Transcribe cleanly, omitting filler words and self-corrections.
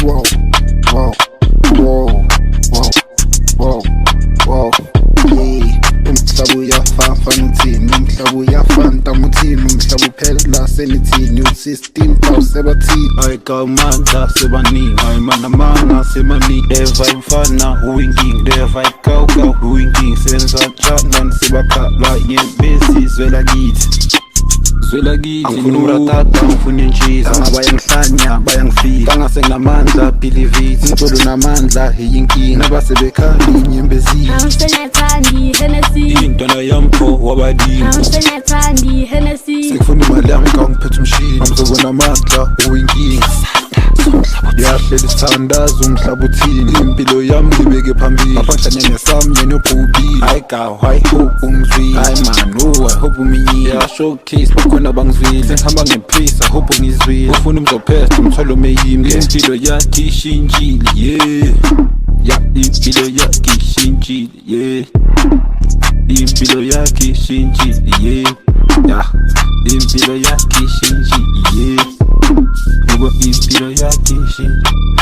Wow, wow, wow, wow, wow, wow. Hey, umhlaba uyafana uthini, umhlaba uyafana tamuthini, umhlaba uphela senithini, usystem awusebathini. Ayikawumandla sebaningi, ayimanamanga semaningi. Eva imfana uwinking, eva ikawuka uwinking. Senza njani sebakhala yebesi zwela kithi. Angifuna umratata, angifuna intshiza. Bayangihlanya, bayangifika, angase nginamandla, believe it. Umculo unamandla, iyinkinga. Nabasebekhali, inyembezile. Angisengathandi Hennessy, Intwana yampho wabadini. angisengathandi Hennessy. Sengifuna imali yami ngangiphethe umshini. Angizobona amandla, uwinkinga. Yahleli sithandaza umhlaba uthini. Impilo yami ngibeke phambili. Ngaphandlanye nesami yena ubhubhile. Hayi gawu, hayi hope ungizwile. Hayi man, I hope uminyile. Showcase bakhona bangizwile. Sengihamba ngephisa, I hope ungizwile. Ufuna umzophesta umthwalo meyimi. Impilo yakhe ishintshile, yeah. Ya impilo yakhe ishintshile, yeah. Impilo yakhe ishintshile, yeah. Ya impilo yakhe ishintshile, yeah. Ngoba impilo yakhe ishintshile.